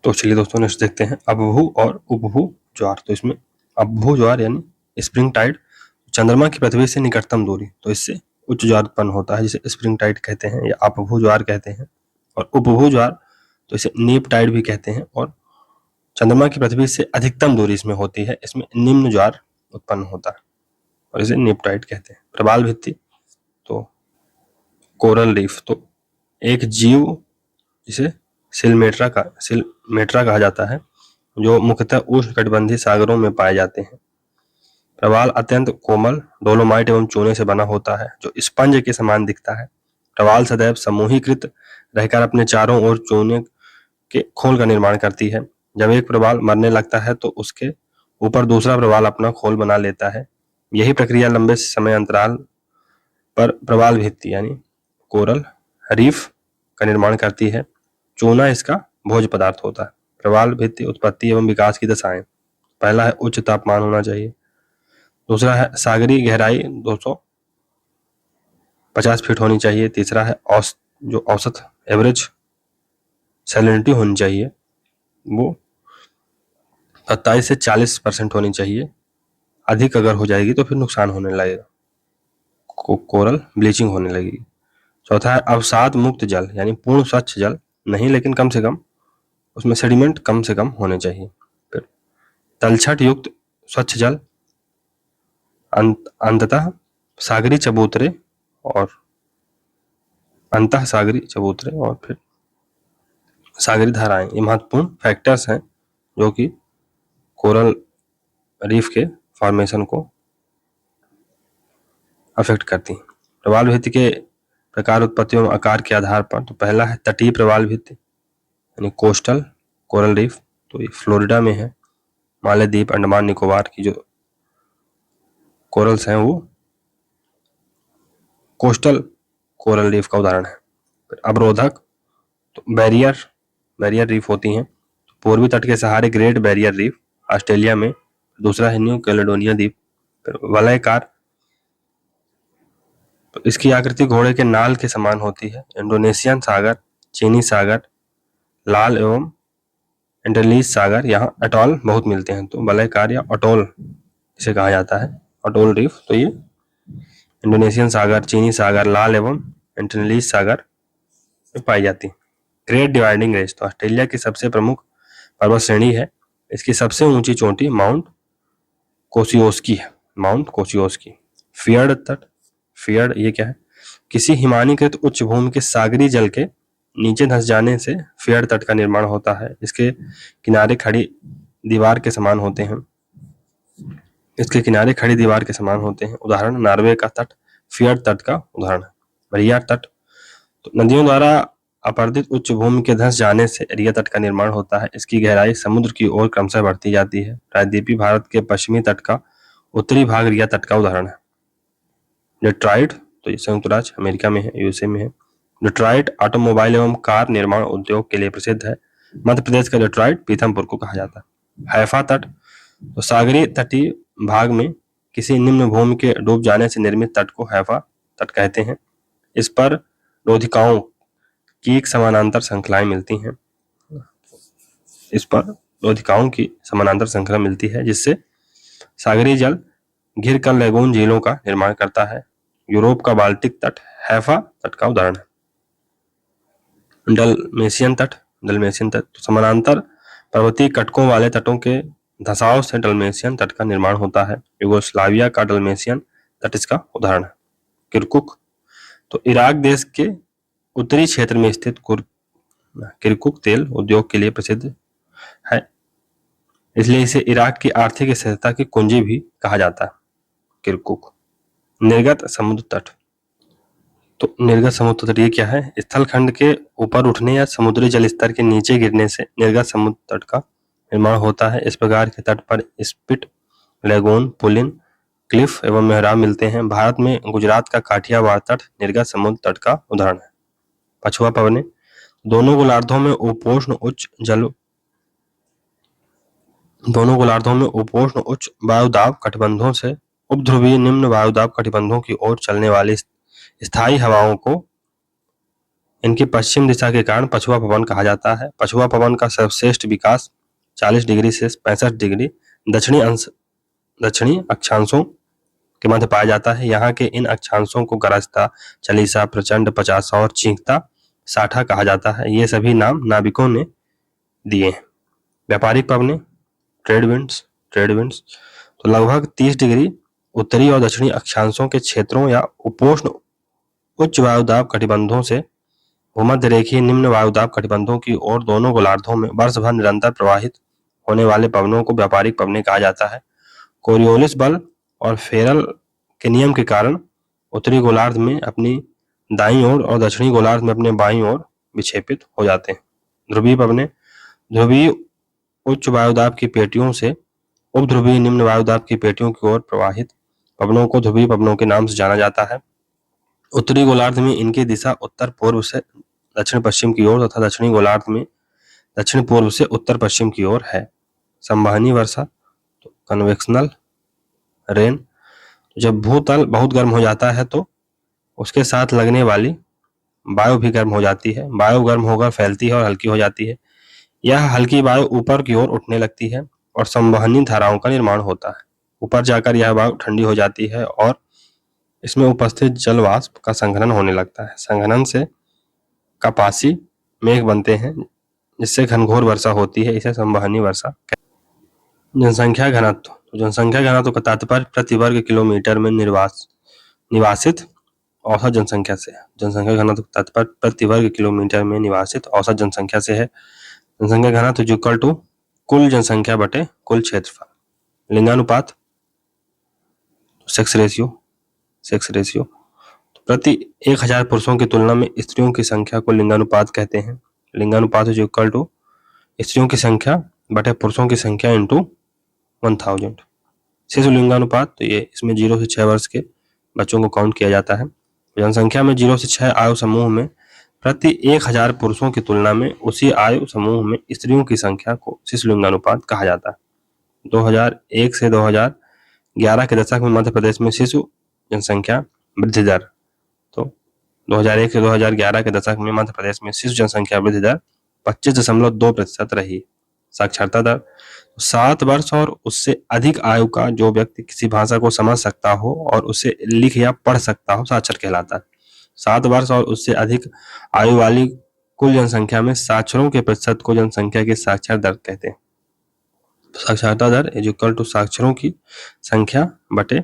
तो चलिए दोस्तों नेक्स्ट देखते हैं अपभू और उपभू ज्वार। तो इसमें अपभू ज्वार यानी स्प्रिंग टाइड, चंद्रमा की पृथ्वी से निकटतम दूरी, तो इससे उच्च ज्वार उत्पन्न होता है जिसे स्प्रिंग टाइड कहते हैं या अपभू ज्वार कहते हैं। और उपभू ज्वार तो इसे नीप टाइड भी कहते हैं और चंद्रमा की पृथ्वी से अधिकतम दूरी इसमें होती है, इसमें निम्न ज्वार उत्पन्न होता है और इसे नीप टाइड कहते हैं। प्रवाल भित्ति तो कोरल रीफ, तो एक जीव जिसे सिलमेट्रा कहा जाता है जो मुख्यतः उष्णकटिबंधीय सागरों में पाए जाते हैं। प्रवाल अत्यंत कोमल डोलोमाइट एवं चूने से बना होता है जो स्पंज के समान दिखता है। प्रवाल सदैव समूहीकृत रहकर अपने चारों ओर चूने के खोल का निर्माण करती है। जब एक प्रवाल मरने लगता है तो उसके ऊपर दूसरा प्रवाल अपना खोल बना लेता है। यही प्रक्रिया लंबे समय अंतराल पर प्रवाल भित्ति यानी कोरल रीफ का निर्माण करती है। चूना इसका भोज्य पदार्थ होता है। प्रवाल भित्ति उत्पत्ति एवं विकास की दशाएं, पहला है उच्च तापमान होना चाहिए, दूसरा है सागरी गहराई 250 फीट होनी चाहिए, तीसरा है औसत एवरेज सैलिनिटी होनी चाहिए वो 27 से 40% होनी चाहिए, अधिक अगर हो जाएगी तो फिर नुकसान होने लगेगा, कोरल ब्लीचिंग होने लगेगी। चौथा है अवसाद मुक्त जल यानी पूर्ण स्वच्छ जल नहीं लेकिन कम से कम उसमें सेडिमेंट कम से कम होने चाहिए। फिर तलछट युक्त स्वच्छ जल, अंततः सागरी चबूतरे और फिर सागरी धाराएं, ये महत्वपूर्ण फैक्टर्स हैं जो कि कोरल रीफ के फॉर्मेशन को अफेक्ट करती हैं। प्रवाल भित्ति के प्रकार, उत्पत्ति एवं आकार के आधार पर, तो पहला है तटीय प्रवाल भित्ति यानी कोस्टल कोरल रीफ, तो ये फ्लोरिडा में है। मालदीव अंडमान निकोबार की जो कोरल्स हैं वो कोस्टल कोरल रीफ का उदाहरण है। फिर अवरोधक तो बैरियर रीफ होती हैं। पूर्वी तट के सहारे ग्रेट बैरियर रीफ ऑस्ट्रेलिया में, दूसरा है न्यू कैलेडोनिया द्वीप। फिर वलयकार तो इसकी आकृति घोड़े के नाल के समान होती है। इंडोनेशियन सागर, चीनी सागर, लाल एवं एंटलीज सागर, यहाँ अटॉल बहुत मिलते हैं, तो वलयकार या अटोल इसे कहा जाता है, अटोल रीफ। तो ये इंडोनेशियन सागर, चीनी सागर, लाल एवं एंटलीज सागर में पाई जाती है। ग्रेट डिवाइडिंग रेंज तो ऑस्ट्रेलिया की सबसे प्रमुख पर्वत श्रेणी है। इसकी सबसे ऊंची चोटी माउंट कोसियोस्की है, माउंट कोसियोस्की। फियर्ड तट, फियर्ड ये क्या है? किसी हिमानीकृत उच्च भूमि के सागरी जल के नीचे धंस जाने से फियर्ड तट का निर्माण होता है। इसके किनारे खड़ी दीवार के समान होते हैं। उदाहरण नॉर्वे का तट फियर्ड तट का उदाहरण है। मरिया तट तो नदियों द्वारा अपरदित उच्च भूमि के धंस जाने से एरिया तट का निर्माण होता है। इसकी गहराई समुद्र की ओर क्रमशः बढ़ती जाती है। प्रायद्वीपीय भारत के पश्चिमी तट का उत्तरी भाग रिया तट का उदाहरण है। डेट्रॉइट तो ये संयुक्त राज्य अमेरिका में है, यूएसए में है। डेट्रॉइट ऑटोमोबाइल एवं कार निर्माण उद्योग के लिए प्रसिद्ध है। मध्य प्रदेश का डेट्रॉइट पीथमपुर को कहा जाता है। हैफा तट तो सागरी तटीय भाग में किसी निम्न भूमि के डूब जाने से निर्मित तट को हैफा तट कहते हैं। इस पर रोधिकाओं की एक समानांतर श्रृंखलाएं मिलती हैं। मिलती है जिससे सागरीय जल घिर कर लैगून झीलों का निर्माण करता है। यूरोप का बाल्टिक तट हैफा तट का उदाहरण है। डलमेशियन तट तो समानांतर पर्वतीय कटकों वाले तटों के धसाव से डलमेशियन तट का निर्माण होता है। यूगोस्लाविया का डलमेशियन तट इसका उदाहरण है। किरकुक तो इराक देश के उत्तरी क्षेत्र में स्थित किरकुक तेल उद्योग के लिए प्रसिद्ध है, इसलिए इसे इराक की आर्थिक स्थिरता की कुंजी भी कहा जाता है। किरकुक। निर्गत समुद्र तट तो निर्गत समुद्र तट ये क्या है? स्थल खंड के ऊपर उठने या समुद्री जल स्तर के नीचे गिरने से निर्गत समुद्र तट का निर्माण होता है। इस प्रकार के तट पर स्पिट, लैगून, पुलिन, क्लिफ एवं मेहराब मिलते हैं। भारत में गुजरात का काठियावाड़ तट निर्गत समुद्र तट का उदाहरण है। पछुआ पवने दोनों गोलार्धों में उपोष्ण उच्च वायुदाब कटिबंधों से उपध्रुवीय निम्न वायुदाब कटिबंधों की ओर चलने वाली स्थायी हवाओं को इनकी पश्चिम दिशा के कारण पछुआ पवन कहा जाता है। पछुआ पवन का सर्वश्रेष्ठ विकास 40 डिग्री से 65 डिग्री दक्षिणी अक्षांशों के मध्य पाया जाता है। यहाँ के इन अक्षांशों को गरजता, चलीसा, प्रचंड, पचासा और चींकता साठा कहा जाता है। ये सभी नाम नाविकों ने दिए हैं। व्यापारिक पवनें, ट्रेड विंड्स तो लगभग 30 डिग्री उत्तरी और दक्षिणी अक्षांशों के क्षेत्रों या उपोष्ण उच्च वायुदाब कटिबंधों से भूमध्य रेखीय निम्न वायुदाब कटिबंधों की ओर दोनों गोलार्धों में वर्ष भर निरंतर प्रवाहित होने वाले पवनों को व्यापारिक पवनें कहा जाता है। कोरियोलिस बल और फेरल के नियम के कारण उत्तरी गोलार्ध में अपनी दाईं ओर और दक्षिणी गोलार्ध में अपने बाईं ओर विक्षेपित हो जाते हैं। ध्रुवीय पवनें, ध्रुवीय उच्च वायुदाब की पेटियों से उपध्रुवीय निम्न वायुदाब की पेटियों की ओर प्रवाहित पवनों को ध्रुवीय पवनों के नाम से जाना जाता है। उत्तरी गोलार्ध में इनकी दिशा उत्तर पूर्व से दक्षिण पश्चिम की ओर तथा दक्षिणी गोलार्ध में दक्षिण पूर्व से उत्तर पश्चिम की ओर है। संवहनी वर्षा, तो कन्वेक्शनल रेन, जब भूतल बहुत गर्म हो जाता है तो उसके साथ लगने वाली वायु भी गर्म हो जाती है। वायु गर्म होकर फैलती है और हल्की हो जाती है। यह हल्की वायु ऊपर की ओर उठने लगती है और संवहनी धाराओं का निर्माण होता है। ऊपर जाकर यह वायु ठंडी हो जाती है और इसमें उपस्थित जल वाष्प का संघनन होने लगता है। संघनन से कपासी मेघ बनते हैं जिससे घनघोर वर्षा होती है। इसे संवहनी वर्षा। जनसंख्या घनत्व, तो जनसंख्या घनत्व का तात्पर्य प्रति वर्ग किलोमीटर में निवासित औसत जनसंख्या से है। जनसंख्या घनत्व का तात्पर्य प्रति वर्ग किलोमीटर में निवासित औसत जनसंख्या से है। जनसंख्या घनत्व इक्वल टू कुल जनसंख्या बटे कुल क्षेत्रफल। लिंगानुपात, सेक्स रेशियो तो प्रति 1000 पुरुषों की तुलना में स्त्रियों की संख्या को लिंगानुपात कहते हैं। लिंगानुपात इक्वल टू स्त्रियों की संख्या बटे पुरुषों की संख्या इंटू 1000। शिशु लिंगानुपात, तो ये इसमें 0 से 6 वर्ष के बच्चों को काउंट किया जाता है। जनसंख्या में 0 से 6 आयु समूह में प्रति 1000 पुरुषों की तुलना में उसी आयु समूह में स्त्रियों की संख्या को शिशु लिंगानुपात कहा जाता है। 2001 से 2011 के दशक में मध्य प्रदेश में शिशु जनसंख्या वृद्धि दर, तो 2001 से 2011 के दशक में मध्य प्रदेश में शिशु जनसंख्या वृद्धि दर 25.2% रही। साक्षरता दर, 7 वर्ष और उससे अधिक आयु का जो व्यक्ति किसी भाषा को समझ सकता हो और उसे लिख या पढ़ सकता हो साक्षर कहलाता है। 7 वर्ष और उससे अधिक आयु वाली कुल जनसंख्या में साक्षरों के प्रतिशत को जनसंख्या की साक्षर दर कहते हैं। साक्षरता दर इज इक्वल टू साक्षरों की संख्या बटे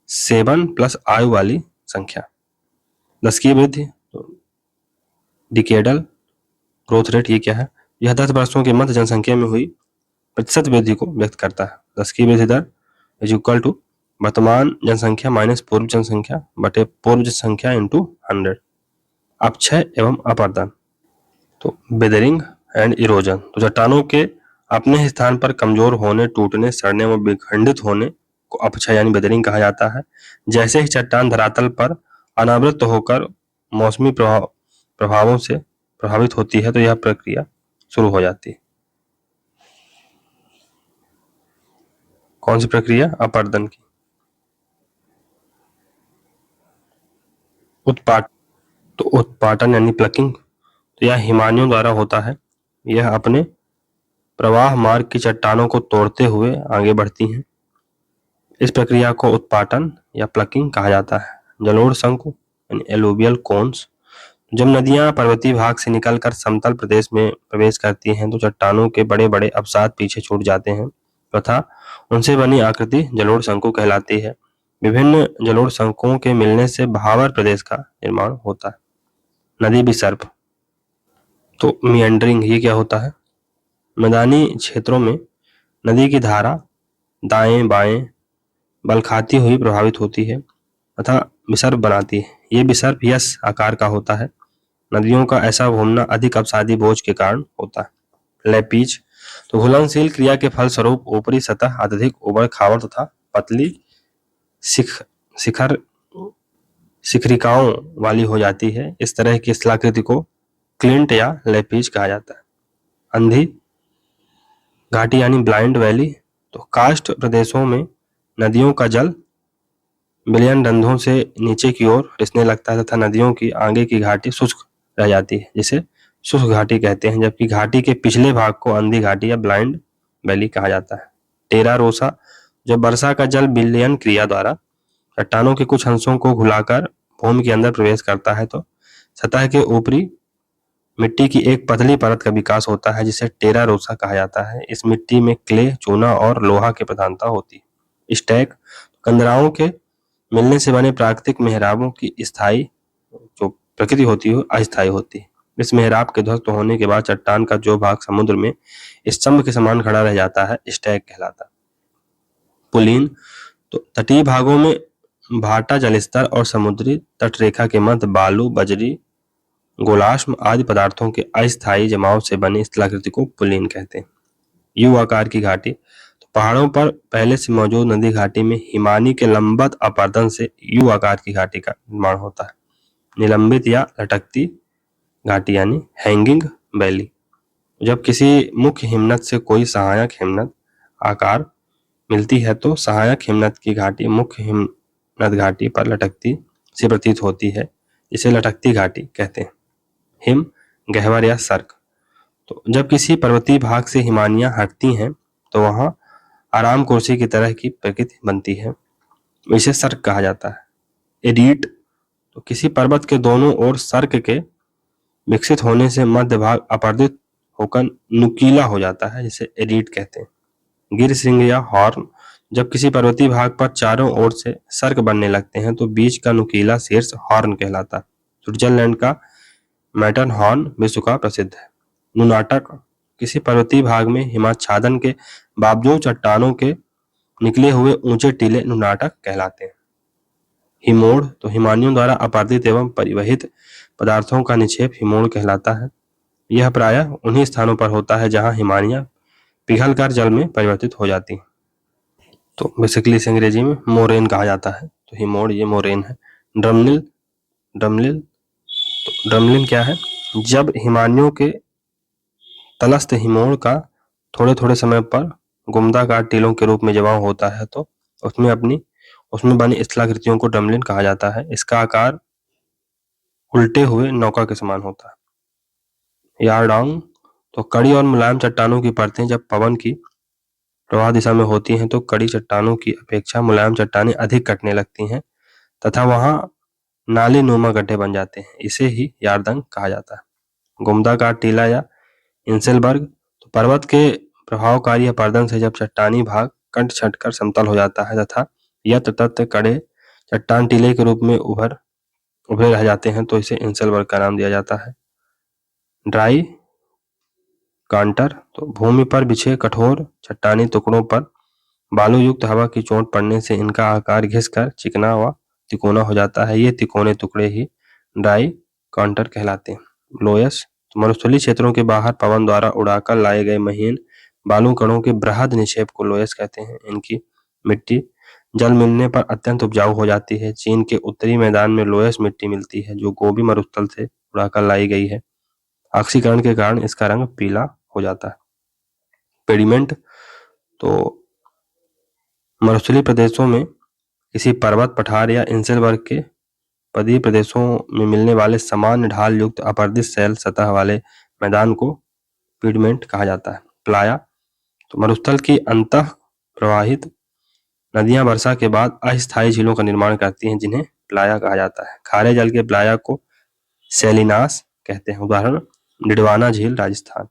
7 प्लस आयु वाली संख्या। 10 की वृद्धि, डिकेडल ग्रोथ रेट, ये क्या है? यह 10 वर्षों के मध्य जनसंख्या में हुई प्रतिशत वृद्धि को व्यक्त करता है। 10 की वृद्धि दर इज इक्वल टू वर्तमान जनसंख्या माइनस पूर्व जनसंख्या बटे पूर्व जनसंख्या इंटू 100। अपक्षय एवं अपर्दन, तो वेदरिंग एंड इरोजन, तो चट्टानों के अपने स्थान पर कमजोर होने, टूटने, सड़ने व विखंडित होने को अपक्षय यानी वेदरिंग कहा जाता है। जैसे ही चट्टान धरातल पर अनावृत होकर मौसमी प्रभावों से प्रभावित होती है तो यह प्रक्रिया शुरू हो जाती है। कौन सी प्रक्रिया? अपर्दन की। उत्पाटन यानी प्लकिंग, तो यह हिमानियों द्वारा होता है। यह अपने प्रवाह मार्ग की चट्टानों को तोड़ते हुए आगे बढ़ती हैं। इस प्रक्रिया को उत्पाटन या प्लकिंग कहा जाता है। जलोढ़ शंकु यानी एलुवियल कोन्स, जब नदियां पर्वतीय भाग से निकलकर समतल प्रदेश में प्रवेश करती हैं तो चट्टानों के बड़े बड़े अवसाद पीछे छूट जाते हैं तथा उनसे बनी आकृति जलोढ़ शंकु कहलाती है। विभिन्न जलोढ़ शंकुओं के मिलने से भावर प्रदेश का निर्माण होता है। नदी विसर्प, तो मिएंडरिंग, ये क्या होता है? मैदानी क्षेत्रों में नदी की धारा दाएं बाएं बल खाती हुई प्रभावित होती है तथा विसर्प बनाती है। ये विसर्प यस आकार का होता है। नदियों का ऐसा घूमना अधिक अवसादी बोझ के कारण होता है। लेपीज, तो घुलनशील क्रिया के फलस्वरूप ऊपरी सतह अत्यधिक उबड़ खाबड़ तथा पतली शिखरिकाओं वाली हो जाती है। इस तरह की स्थलाकृति को क्लिंट या लेपीज कहा जाता है। अंधी घाटी यानी ब्लाइंड वैली, तो कास्ट प्रदेशों में नदियों का जल बिलियन रंध्रों से नीचे की ओर रिसने लगता है तथा नदियों की आगे की घाटी शुष्क रह जाती है, जिसे शुष्क घाटी कहते हैं, जबकि घाटी के पिछले भाग को अंधी घाटी या ब्लाइंड वैली कहा जाता है। टेरा रोसा, जब वर्षा का जल विलयन क्रिया द्वारा चट्टानों के कुछ अंशों को घुलाकर भूमि के अंदर प्रवेश करता है तो सतह के ऊपरी मिट्टी की एक पतली परत का विकास होता है, जिसे टेरा रोसा कहा जाता है। इस मिट्टी में क्ले, चूना और लोहा की प्रधानता होती है। स्टैक, कंदराओं के मिलने से बने प्राकृतिक मेहराबों की स्थायी जो प्रकृति होती है अस्थायी होती है। इस मेहराब के ध्वस्त होने के बाद चट्टान का जो भाग समुद्र में स्तंभ के समान खड़ा रह जाता है, स्टैक कहलाता है। पुलीन, तो तटीय भागों में भाटा जलस्तर और समुद्री तटरेखा के मध्य बालू, बजरी, गोलाश्म आदि पदार्थों के अस्थायी जमाव से बनी स्थलाकृति को पुलीन कहते हैं। यू आकार की घाटी, तो पहाड़ों पर पहले से मौजूद नदी घाटी में हिमानी के लंबवत अपरदन से यू आकार की घाटी का निर्माण होता है। निलंबित या लटकती घाटी यानी हैंगिंग वैली, जब किसी मुख्य हिमनद से कोई सहायक हिमनद आकार मिलती है तो सहायक हिमनद की घाटी मुख्य हिमनद घाटी पर लटकती सी प्रतीत होती है, इसे लटकती घाटी कहते हैं। हिम गह्वर या सर्क, तो जब किसी पर्वतीय भाग से हिमानियां हटती हैं तो वहां आराम कुर्सी की तरह की प्रकृति बनती है, इसे सर्क कहा जाता है। एडीट, तो किसी पर्वत के दोनों ओर सर्क के विकसित होने से मध्य भाग अपर्दित होकर नुकीला हो जाता है, जिसे एडीट कहते हैं। गिर सिंह या हॉर्न, जब किसी पर्वतीय भाग पर चारों ओर से सर्क बनने लगते हैं तो बीच का नुकीला शीर्ष हॉर्न कहलाता है। स्विट्जरलैंड का मैटन हॉर्न विश्व का प्रसिद्ध है। नुनाटक, किसी पर्वतीय भाग में हिमाच्छादन के बावजूद चट्टानों के निकले हुए ऊंचे टीले नुनाटक कहलाते हैं। हिमोड़, तो हिमानियों द्वारा अपर्दित एवं परिवहित पदार्थों का निक्षेप हिमोड़ कहलाता है। यह प्रायः उन्हीं स्थानों पर होता है जहां हिमानियां पिघलकर जल में परिवर्तित हो जाती हैं। तो बेसिकली इसे अंग्रेजी में मोरेन कहा जाता है, तो हिमोड़ ये मोरेन है। ड्रमलिन, तो ड्रमलिन क्या है? जब हिमानियों के तलस्थ हिमोड़ का थोड़े थोड़े समय पर गुमदाकार टीलों के रूप में जमाव होता है तो उसमें बनी स्थलाकृतियों को ड्रमलिन कहा जाता है। इसका आकार उल्टे हुए नौका के समान होता है। यारडोंग, तो कड़ी और मुलायम चट्टानों की परतें जब पवन की प्रवाह दिशा में होती हैं तो कड़ी चट्टानों की अपेक्षा मुलायम चट्टानें अधिक कटने लगती हैं तथा वहां नाली नुमा गड्ढे बन जाते हैं, इसे ही यारदंग कहा जाता है। गुमदाकार टीला या इंसेलबर्ग, तो पर्वत के प्रभावकारी अपरदन से जब चट्टानी भाग कंठ छटकर समतल हो जाता है तथा यत्र तत्र कड़े चट्टान टीले के रूप में उभरे रह जाते हैं तो इसे इंसेलबर्ग का नाम दिया जाता है। ड्राई कांटर, तो भूमि पर बिछे कठोर चट्टानी टुकड़ों पर बालू युक्त हवा की चोट पड़ने से इनका आकार घिसकर चिकना व तिकोना हो जाता है। ये तिकोने टुकड़े ही ड्राई कांटर कहलाते हैं। लोयस, तो मरुस्थलीय क्षेत्रों के बाहर पवन द्वारा उड़ाकर लाए गए महीन बालू कणों के बृहद निक्षेप को लोयस कहते हैं। इनकी मिट्टी जल मिलने पर अत्यंत उपजाऊ हो जाती है। चीन के उत्तरी मैदान में लोयस मिट्टी मिलती है जो गोबी मरुस्थल से उड़ाकर लाई गई है। ऑक्सीकरण के कारण इसका रंग पीला हो जाता है। पेडिमेंट, तो मरुस्थलीय प्रदेशों में किसी पर्वत, पठार या इंसेलबर्ग के पदीय प्रदेशों में मिलने वाले समान ढाल युक्त अपर्दित शैल सतह वाले मैदान को पेडिमेंट कहा जाता है। प्लाया, तो मरुस्थल की अंतः प्रवाहित नदियां वर्षा के बाद अस्थायी झीलों का निर्माण करती हैं जिन्हें प्लाया कहा जाता है। खारे जल के प्लाया को सैलिनास कहते हैं। उदाहरण डिडवाना झील राजस्थान।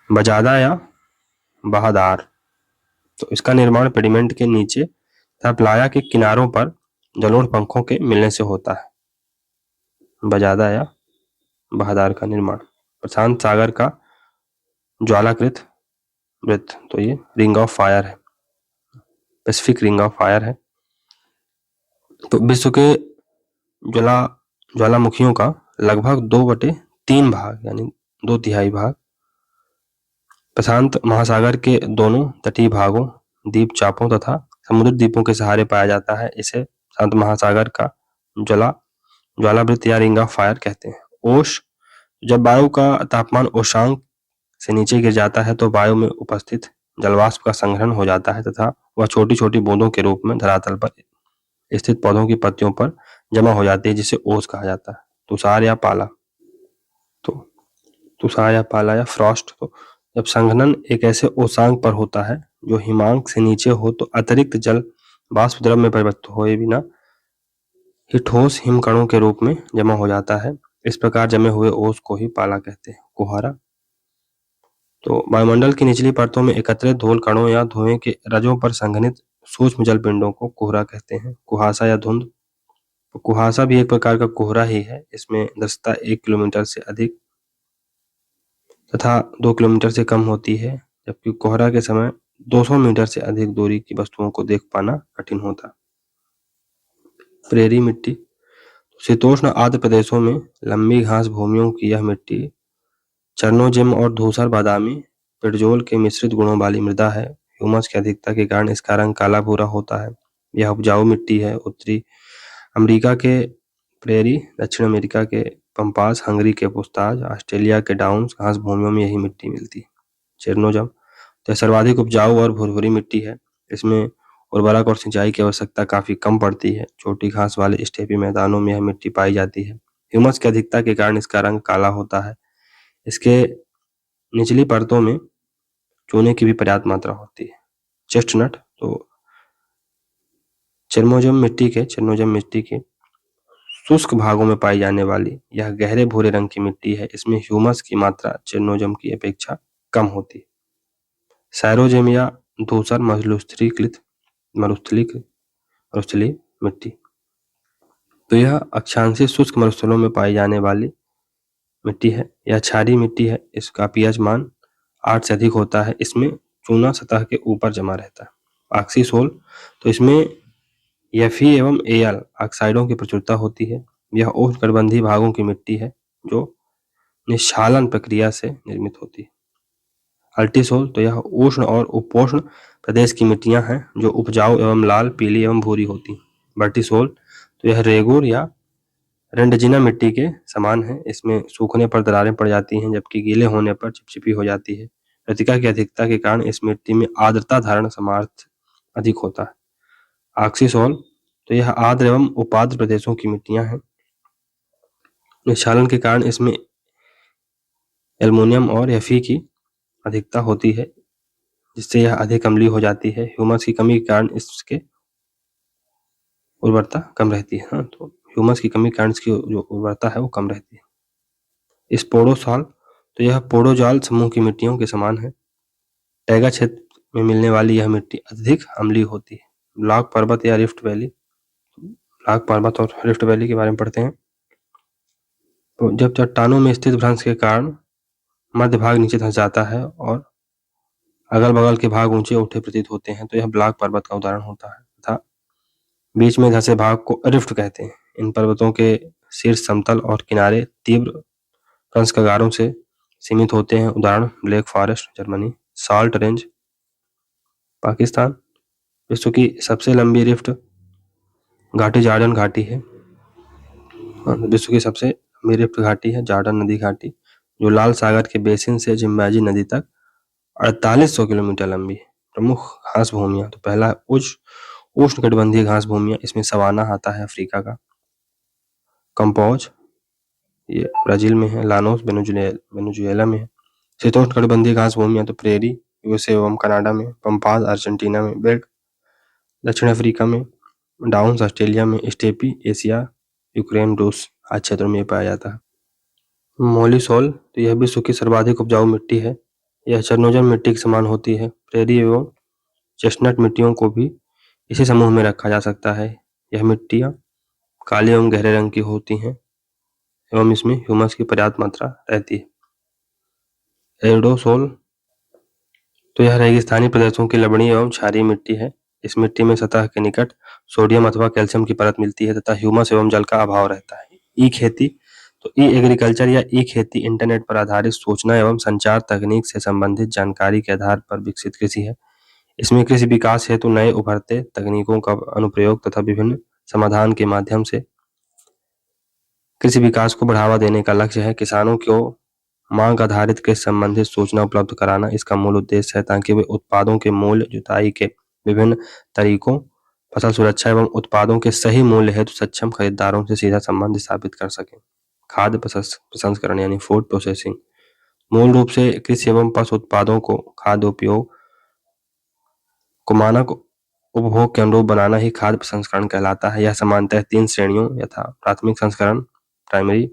बजादा या बहादार, तो इसका निर्माण पेडिमेंट के नीचे तथा प्लाया के किनारों पर जलोढ़ पंखों के मिलने से होता है। बजादा या बहादार का निर्माण। प्रशांत सागर का ज्वालाकृत वृत्त, तो ये रिंग ऑफ फायर है, पैसिफिक रिंग ऑफ फायर है। तो विश्व के ज्वालामुखियों का लगभग 2/3 भाग यानी 2/3 भाग प्रशांत महासागर के दोनों तटीय भागों, द्वीप चापों तथा समुद्री द्वीपों के सहारे पाया जाता है। इसे शांत महासागर का ज्वालावृत्त या रिंग ऑफ फायर कहते हैं। ओश, जब वायु का तापमान ओशांक से नीचे गिर जाता है तो वायु में उपस्थित जलवाष्प का संग्रहण हो जाता है तथा वह छोटी छोटी बूंदों के रूप में धरातल पर स्थित पौधों की पत्तियों पर जमा हो जाती है जिसे ओस कहा जाता है। तुषार या पाला। तो तुषार या पाला या फ्रॉस्ट। तो जब संघनन एक ऐसे ओसांक पर होता है जो हिमांक से नीचे हो तो अतिरिक्त जल वाष्प द्रव में परिवर्तित हुए बिना ही ठोस हिमकणों के रूप में जमा हो जाता है। इस प्रकार जमे हुए ओस को ही पाला कहते हैं। कुहारा। तो वायुमंडल की निचली परतों में एकत्रित धूल कणों या धुएं के रजों पर संघनित सूक्ष्म जल पिंडों को कोहरा कहते हैं। कुहासा या धुंध। तो कुहासा भी एक प्रकार का कोहरा ही है। इसमें दृश्यता 1 किलोमीटर से अधिक तथा 2 किलोमीटर से कम होती है, जबकि कोहरा के समय 200 मीटर से अधिक दूरी की वस्तुओं को देख पाना कठिन होता। प्रेरी मिट्टी। शीतोष्ण आर्द्र प्रदेशों में लंबी घास भूमियों की यह मिट्टी चरनोजिम और धूसर बादामी पिडजोल के मिश्रित गुणों वाली मृदा है। ह्यूमस की अधिकता के कारण इसका रंग काला भूरा होता है। यह उपजाऊ मिट्टी है। उत्तरी अमेरिका के प्रेरी, दक्षिण अमेरिका के पंपास, हंगरी के पुस्ताज, ऑस्ट्रेलिया के डाउन्स घास भूमियों में यही मिट्टी मिलती है। चेरनोजम। तो सर्वाधिक उपजाऊ और भुरभुरी मिट्टी है। इसमें उर्वरक और सिंचाई की आवश्यकता काफी कम पड़ती है। छोटी घास वाले स्टेपी मैदानों में यह मिट्टी पाई जाती है। ह्यूमस की अधिकता के कारण इसका रंग काला होता है। इसके निचली परतों में चूने की भी पर्याप्त मात्रा होती है। चेस्टनट। तो चेरनोजम मिट्टी के शुष्क भागों में पाई जाने वाली यह गहरे भूरे रंग की मिट्टी है। इसमें ह्यूमस की मात्रा चेरनोजम की अपेक्षा कम होती है। सैरोजेम या धूसर मरुस्थलीय मिट्टी। तो यह अक्षांशीय शुष्क मरुस्थलों में पाई जाने वाली मिट्टी है। यह क्षारीय मिट्टी है। इसका पीएच मान 8 से अधिक होता है। इसमें चूना सतह के ऊपर जमा रहता है। ऑक्सीसोल। तो इसमें Fe एवं Al ऑक्साइडों की प्रचुरता होती है। यह उष्णकटिबंधीय भागों की मिट्टी है जो निश्चालन प्रक्रिया से निर्मित होती है। अल्टीसोल। तो यह उष्ण और उपोष्ण प्रदेश की मिट्टियां हैं जो उपजाऊ एवं लाल, पीली एवं भूरी होती हैं। वर्टिसोल। तो यह रेगूर या रेंडजिना मिट्टी के समान है। इसमें सूखने पर दरारें पड़ जाती हैं, जबकि गीले होने पर चिपचिपी हो जाती है। मृत्तिका की अधिकता के कारण इस मिट्टी में आर्द्रता धारण सामर्थ्य अधिक होता है। ऑक्सीसोल। तो यह आर्द्र एवं उपाद्र प्रदेशों की मिट्टियां हैं। निश्चालन के कारण इसमें एल्युमिनियम और Fe की अधिकता होती है, जिससे यह अधिक अम्लीय हो जाती है। ह्यूमस की कमी के कारण इसके उर्वरता कम रहती है। तो ह्यूमस की कमी के कारण इसकी जो उर्वरता है वो कम रहती है। स्पोडोसाल। तो यह पोडोजाल समूह की मिट्टियों के समान है। टैगा क्षेत्र में मिलने वाली यह मिट्टी अत्यधिक अम्लीय होती है। ब्लॉक पर्वत या रिफ्ट वैली। ब्लॉक पर्वत और रिफ्ट वैली के बारे में पढ़ते हैं। तो जब चट्टानों में स्थित भ्रंश के कारण मध्य भाग नीचे धंस जाता है और अगल बगल के भाग ऊंचे उठे प्रतीत होते हैं, तो यह ब्लॉक पर्वत का उदाहरण होता है तथा बीच में धंसे भाग को रिफ्ट कहते हैं। इन पर्वतों के शीर्ष समतल और किनारे तीव्र कंस कगारों से सीमित होते हैं। उदाहरण black forest Germany, salt range Pakistan. विश्व की सबसे लंबी रिफ्ट घाटी जॉर्डन घाटी है। विश्व की सबसे लंबी रिफ्ट घाटी है जॉर्डन नदी घाटी, जो लाल सागर के बेसिन से जिम्बाजी नदी तक 4800 किलोमीटर लंबी है। प्रमुख घास भूमियां। तो पहला उष्णकटिबंधीय घास भूमियां। इसमें सवाना आता है अफ्रीका का। कंपोज ये ब्राजील में है। लानोस वेनेजुएला में है। शीतोष्णकटिबंधीय घास भूमियां। तो प्रेरी यूएसए एवं कनाडा में। पंपास अर्जेंटीना में। बेल्ट दक्षिण अफ्रीका में। डाउन्स ऑस्ट्रेलिया में। स्टेपी एशिया, यूक्रेन, रूस आदि क्षेत्रों में पाया जाता है। मोलिसोल। तो यह विश्व की सर्वाधिक उपजाऊ मिट्टी है। यह चरनोजम मिट्टी के समान होती है। प्रेरी एवं चेस्टनट मिट्टियों को भी इसी समूह में रखा जा सकता है। यह मिट्टियां काले एवं गहरे रंग की होती हैं एवं इसमें ह्यूमस की पर्याप्त मात्रा रहती है। एरोडोसोल। तो यह रेगिस्तानी प्रदेशों की लवणीय एवं क्षारीय मिट्टी है। इस मिट्टी में सतह के निकट सोडियम अथवा कैल्शियम की परत मिलती है तथा ह्यूमस एवं जल का अभाव रहता है। ई खेती। तो ई एग्रीकल्चर या ई खेती इंटरनेट पर आधारित सूचना एवं संचार तकनीक से संबंधित जानकारी के आधार पर विकसित कृषि है। इसमें कृषि विकास हेतु नए उभरते तकनीकों का अनुप्रयोग तथा विभिन्न समाधान के माध्यम से कृषि विकास को बढ़ावा देने का लक्ष्य है। किसानों को मांग आधारित कृषि संबंधित सूचना उपलब्ध कराना इसका मूल उद्देश्य है, ताकि वे उत्पादों के मूल्य, जुताई के विभिन्न तरीकों, फसल सुरक्षा एवं उत्पादों के सही मूल्य हेतु सक्षम खरीदारों से सीधा संबंध स्थापित कर सकें। खाद्य प्रसंस्करण यानी फूड प्रोसेसिंग मूल रूप से कृषि एवं पशु उत्पादों को खाद्य उपयोग को मानक उपभोग के अनुरूप बनाना ही खाद्य प्रसंस्करण कहलाता है। यह सामान्यतः 3 श्रेणियों यथा प्राथमिक संस्करण प्राइमरी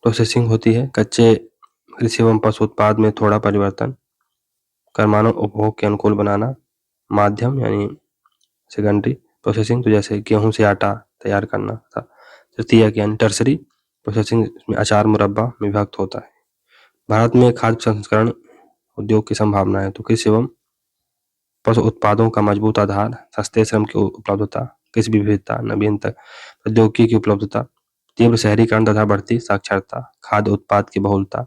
प्रोसेसिंग होती है, कच्चे कृषि एवं पशु उत्पाद में थोड़ा परिवर्तन कर मानव उपभोग के अनुकूल बनाना, माध्यम यानी सेकेंडरी प्रोसेसिंग तो जैसे गेहूं से आटा तैयार करना था, तृतीयक यानी टर्सरी प्रोसेसिंग में अचार मुरब्बा में विभक्त होता है। भारत में खाद्य प्रसंस्करण उद्योग की संभावना है तो कृषि एवं पशु उत्पादों का मजबूत आधार, सस्ते श्रम की उपलब्धता, कृषि विविधता, नवीनतम प्रौद्योगिकी की उपलब्धता, तीव्र शहरीकरण तथा बढ़ती साक्षरता, खाद्य उत्पाद की बहुलता,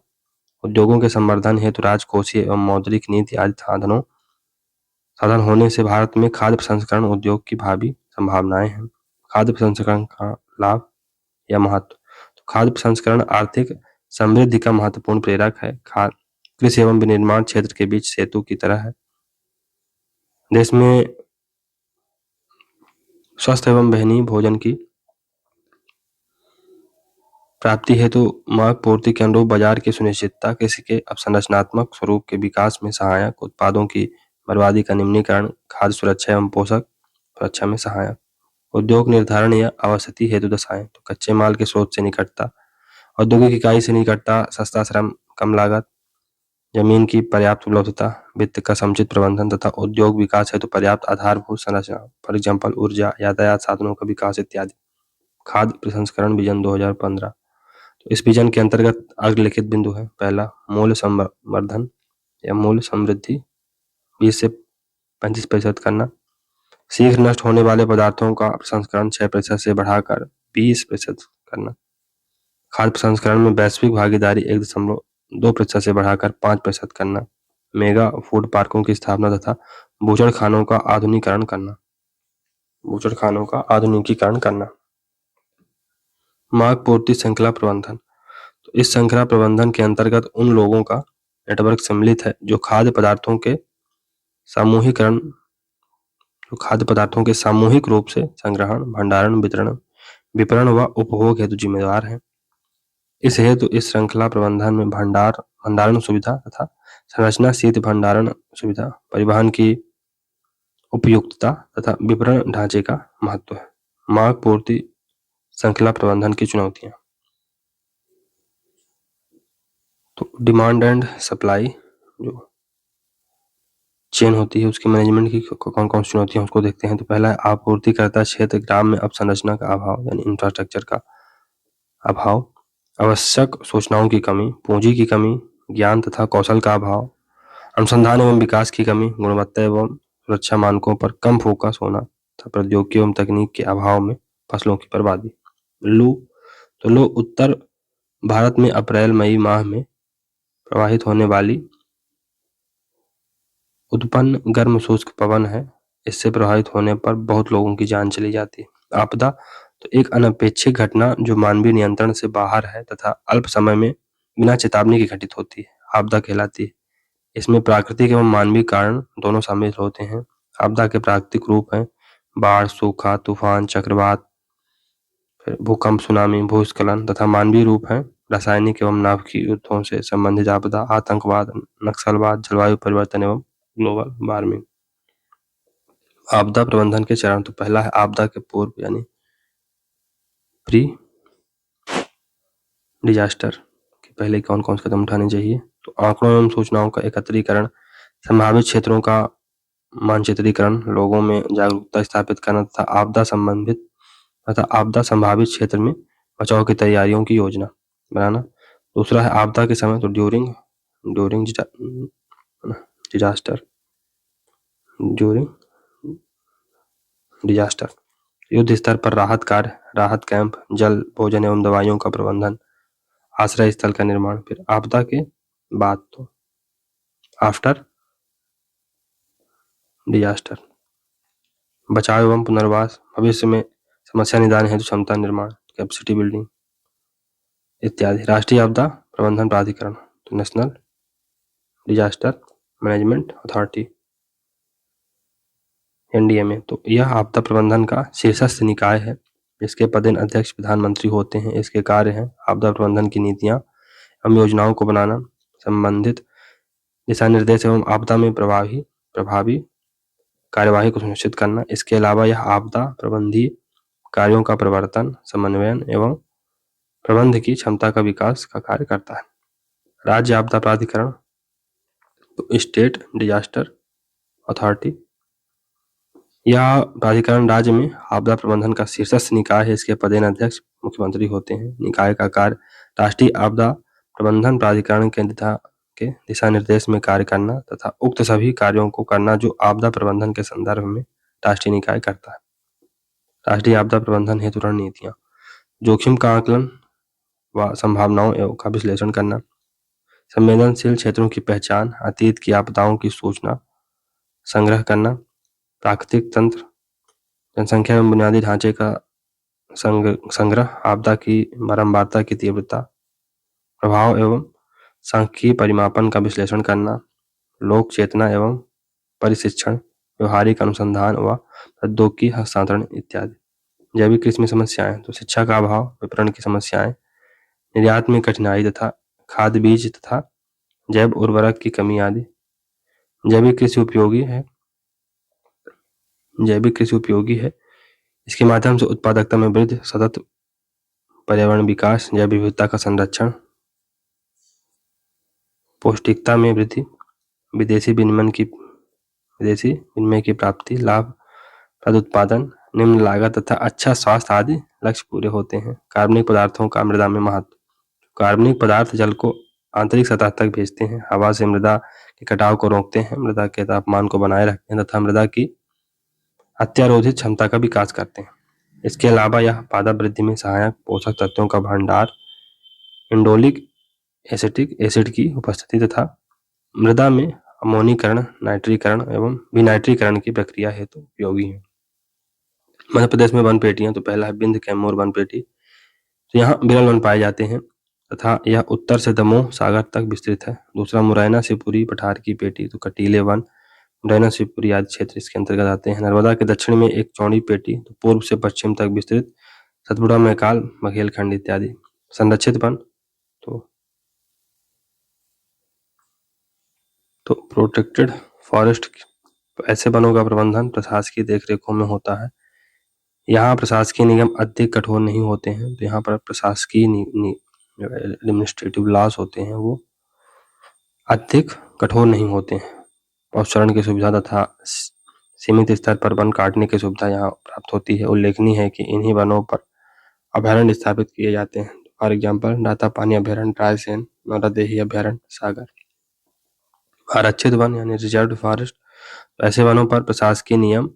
उद्योगों के संवर्धन हेतु राजकोषीय एवं मौद्रिक नीति आदि साधन होने से भारत में खाद्य प्रसंस्करण उद्योग की भावी संभावनाएं हैं। खाद्य प्रसंस्करण का लाभ या महत्व तो खाद्य प्रसंस्करण आर्थिक समृद्धि का महत्वपूर्ण प्रेरक है। कृषि एवं विनिर्माण क्षेत्र के बीच सेतु की तरह है। देश में स्वस्थ एवं बेहतरीन भोजन की प्राप्ति हेतु मांग पूर्ति के अनुरूप बाजार की सुनिश्चितता, कृषि के अवसंरचनात्मक स्वरूप के विकास में सहायक, उत्पादों की बर्बादी का निम्नीकरण, खाद्य सुरक्षा एवं पोषक सुरक्षा में सहायक, उद्योग निर्धारण या अवस्थिति हेतु दशाएं तो कच्चे माल के स्रोत से निकटता, औद्योगिक इकाई से निकटता, सस्ता श्रम, कम लागत, जमीन की पर्याप्त उपलब्धता, वित्त का समुचित प्रबंधन तथा उद्योग विकास हेतु पर्याप्त आधारभूत संरचना, फॉर एग्जाम्पल ऊर्जा, यातायात साधनों का विकास इत्यादि। खाद्य प्रसंस्करण विजन 2015 तो इस विजन के अंतर्गत अग्रलिखित बिंदु है। पहला, मूल्य संवर्धन या मूल्य समृद्धि 20 से 35% करना, शीघ्र नष्ट होने वाले पदार्थों का प्रसंस्करण 6% से बढ़ाकर 20% करना, खाद्य प्रसंस्करण में वैश्विक भागीदारी 1.2% से बढ़ाकर 5% करना, मेगा फूड पार्कों की स्थापना तथा बूचड़खानों का आधुनिकीकरण करना, मांग पूर्ति श्रृंखला प्रबंधन तो इस श्रृंखला प्रबंधन के अंतर्गत उन लोगों का नेटवर्क सम्मिलित है जो खाद्य पदार्थों के सामूहिक रूप से संग्रहण, भंडारण, विपणन व उपभोग हेतु जिम्मेदार हैं। इस हेतु इस श्रृंखला प्रबंधन में भंडारण सुविधा तथा संरचना, शीत भंडारण सुविधा, परिवहन की उपयुक्तता तथा विपणन ढांचे का महत्व है। मांग पूर्ति श्रृंखला प्रबंधन की चुनौतियां तो डिमांड एंड सप्लाई जो चेन होती है उसकी मैनेजमेंट की कौन कौन सी चुनौतियां उसको देखते हैं। तो पहला है आपूर्तिकर्ता क्षेत्र ग्राम में अवसंरचना का अभाव यानी इंफ्रास्ट्रक्चर का अभाव, आवश्यक सूचनाओं की कमी, पूंजी की कमी, ज्ञान तथा कौशल का अभाव, अनुसंधान एवं विकास की कमी, गुणवत्ता एवं सुरक्षा मानकों पर कम फोकस होना तथा प्रौद्योगिकी एवं तकनीक के अभाव में फसलों की बर्बादी। लू उत्तर भारत में अप्रैल मई माह में प्रवाहित होने वाली उत्पन्न गर्म शुष्क पवन है। इससे प्रभावित होने पर बहुत लोगों की जान चली जाती है। आपदा तो एक अनपेक्षित घटना जो मानवीय नियंत्रण से बाहर है तथा अल्प समय में बिना चेतावनी के घटित होती है, आपदा कहलाती है। इसमें प्राकृतिक एवं मानवीय कारण दोनों शामिल होते हैं। आपदा के प्राकृतिक रूप हैं बाढ़, सूखा, तूफान, चक्रवात, फिर भूकंप, सुनामी, भूस्खलन तथा मानवीय रूप हैं रासायनिक एवं नाभिकीय युद्धों से संबंधित आपदा, आतंकवाद, नक्सलवाद, जलवायु परिवर्तन एवं ग्लोबल वार्मिंग। आपदा प्रबंधन के चरण तो पहला है आपदा के पूर्व यानी प्री डिजास्टर के पहले कौन कौन से कदम उठाने चाहिए। तो आंकड़ों एवं सूचनाओं का एकत्रीकरण, संभावित क्षेत्रों का मानचित्रीकरण, लोगों में जागरूकता स्थापित करना तथा आपदा संभावित क्षेत्र में बचाव की तैयारियों की योजना बनाना। दूसरा है आपदा के समय तो ड्यूरिंग डिजास्टर युद्ध स्तर पर राहत कार्य, राहत कैंप, जल, भोजन एवं दवाइयों का प्रबंधन, आश्रय स्थल का निर्माण। फिर आपदा के बाद तो आफ्टर डिजास्टर बचाव एवं पुनर्वास, भविष्य में समस्या निदान हेतु क्षमता निर्माण, कैपेसिटी बिल्डिंग इत्यादि। राष्ट्रीय आपदा प्रबंधन प्राधिकरण तो national disaster management authority NDMA तो यह आपदा प्रबंधन का शीर्षस्थ निकाय है जिसके पदेन अध्यक्ष प्रधानमंत्री होते हैं। इसके कार्य हैं आपदा प्रबंधन की नीतियां एवं योजनाओं को बनाना, संबंधित दिशा निर्देश एवं आपदा में प्रभावी कार्यवाही को सुनिश्चित करना। इसके अलावा यह आपदा प्रबंधीय कार्यों का प्रवर्तन, समन्वयन एवं प्रबंध की क्षमता का विकास का कार्य करता है। राज्य आपदा प्राधिकरण, तो स्टेट डिजास्टर अथॉरिटी, यह प्राधिकरण राज्य में आपदा प्रबंधन का शीर्षस्थ निकाय है। इसके पदेन अध्यक्ष मुख्यमंत्री होते हैं। निकाय का कार्य राष्ट्रीय आपदा प्रबंधन प्राधिकरण के दिशा निर्देश में कार्य करना तथा उक्त सभी कार्यों को करना जो आपदा प्रबंधन के संदर्भ में राष्ट्रीय निकाय करता है। राष्ट्रीय आपदा प्रबंधन हेतु रणनीतियां, जोखिम का आकलन व संभावनाओं का विश्लेषण करना, संवेदनशील क्षेत्रों की पहचान, अतीत की आपदाओं की सूचना संग्रह करना, प्राकृतिक तंत्र, जनसंख्या एवं बुनियादी ढांचे का संग्रह, आपदा की बारंबारता की तीव्रता, प्रभाव एवं सांख्यिकीय परिमापन का विश्लेषण करना, लोक चेतना एवं परिशिक्षण, व्यवहारिक अनुसंधान व प्रौद्योगिकी हस्तांतरण इत्यादि। जैविक कृषि में समस्याएं, तो शिक्षा का अभाव, विपणन की समस्याएं, निर्यात में कठिनाई तथा खाद बीज तथा जैव उर्वरक की कमी आदि। जैविक कृषि उपयोगी है। इसके माध्यम से उत्पादकता में वृद्धि, सतत पर्यावरण विकास, जैव विविधता का संरक्षण, पौष्टिकता में वृद्धि, विदेशी विनिमय की प्राप्ति, लाभप्रद उत्पादन, निम्न लागत तथा अच्छा स्वास्थ्य आदि लक्ष्य पूरे होते हैं। कार्बनिक पदार्थों का मृदा में महत्व, कार्बनिक पदार्थ जल को आंतरिक सतह तक भेजते हैं, हवा से मृदा के कटाव को रोकते हैं, मृदा के तापमान को बनाए रखते हैं तथा मृदा की अत्यारोधित क्षमता का विकास करते हैं। इसके अलावा यह पादप वृद्धि में सहायक पोषक तत्वों का भंडार, इंडोलिक एसिटिक एसिड की उपस्थिति तथा मृदा में अमोनीकरण, नाइट्रीकरण एवं विनाइट्रीकरण की प्रक्रिया हेतु उपयोगी है। मध्य प्रदेश में वन पेटियां, तो पहला है बिंद कैमूर वन पेटी, तो यहाँ बिरल वन पाए जाते हैं तथा यह उत्तर से दमोह सागर तक विस्तृत है। दूसरा मुरैना शिवपुरी पठार की पेटी, तो कटीले वन, मुरैना शिवपुरी आदि क्षेत्र इसके अंतर्गत आते हैं। नर्मदा के दक्षिण में एक चौड़ी पेटी, तो पूर्व से पश्चिम तक विस्तृत, सतपुड़ा मैकाल, बघेलखंड इत्यादि। संरक्षित वन, तो प्रोटेक्टेड फॉरेस्ट, ऐसे वनों का प्रबंधन प्रशासकीय देखरेखों में होता है। यहाँ प्रशासकीय नियम अधिक कठोर नहीं होते हैं, तो यहाँ पर प्रशासकीय एडमिनिस्ट्रेटिव लॉस होते हैं वो अधिक कठोर नहीं होते हैं। पशुचारण की सुविधा तथा सीमित स्तर पर वन काटने की सुविधा यहाँ प्राप्त होती है। उल्लेखनीय है कि इन्हीं वनों पर अभयारण्य स्थापित किए जाते हैं। फॉर एग्जाम्पल दातापानी अभयारण्य, रायसेन, नौरादेही अभयारण्य, सागर। आरक्षित वन यानी रिजर्व फॉरेस्ट, ऐसे वनों पर प्रशासकीय नियम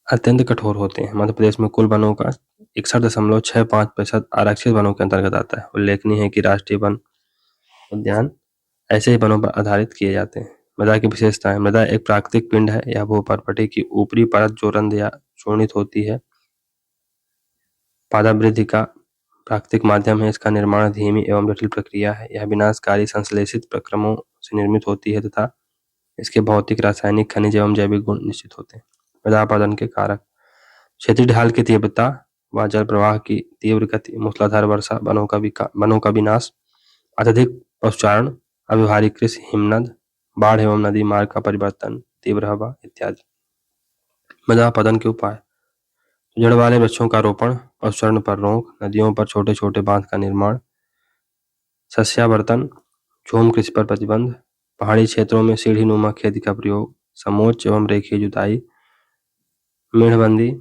अत्यंत कठोर होते हैं। मध्य प्रदेश में कुल वनों का 61.65% आरक्षित वनों के अंतर्गत आता है। उल्लेखनीय है कि राष्ट्रीय वन उद्यान ऐसे ही वनों पर आधारित किए जाते हैं। मृदा की विशेषताएं, मृदा एक प्राकृतिक पिंड है। यह भूपर्पटी की ऊपरी परत जो रंध्र या चूर्णित होती है, पादप वृद्धि का प्राकृतिक माध्यम है। इसका निर्माण धीमी एवं जटिल प्रक्रिया है। यह विनाशकारी संश्लेषित प्रक्रमों से निर्मित होती है तथा इसके भौतिक, रासायनिक, खनिज एवं जैविक गुण निश्चित होते हैं। मृदा अपरदन के कारक, क्षेत्रीय ढाल की तीव्रता व जल प्रवाह की तीव्र गति, मूसलाधार वर्षा, वनों का विनाश, अत्यधिक पशुचारण, अव्यवहारिक कृषि, हिमनद, बाढ़ एवं नदी मार्ग का परिवर्तन, तीव्र हवा इत्यादि। मृदा अपरदन के उपाय, जड़ वाले वृक्षों का रोपण, पशुचारण पर रोक, नदियों पर छोटे छोटे बांध का निर्माण, सस्यावर्तन, झूम कृषि पर प्रतिबंध, पहाड़ी क्षेत्रों में सीढ़ी नुमा खेती का प्रयोग, समोच्च एवं रेखीय जुताई, मेढ़बंदी,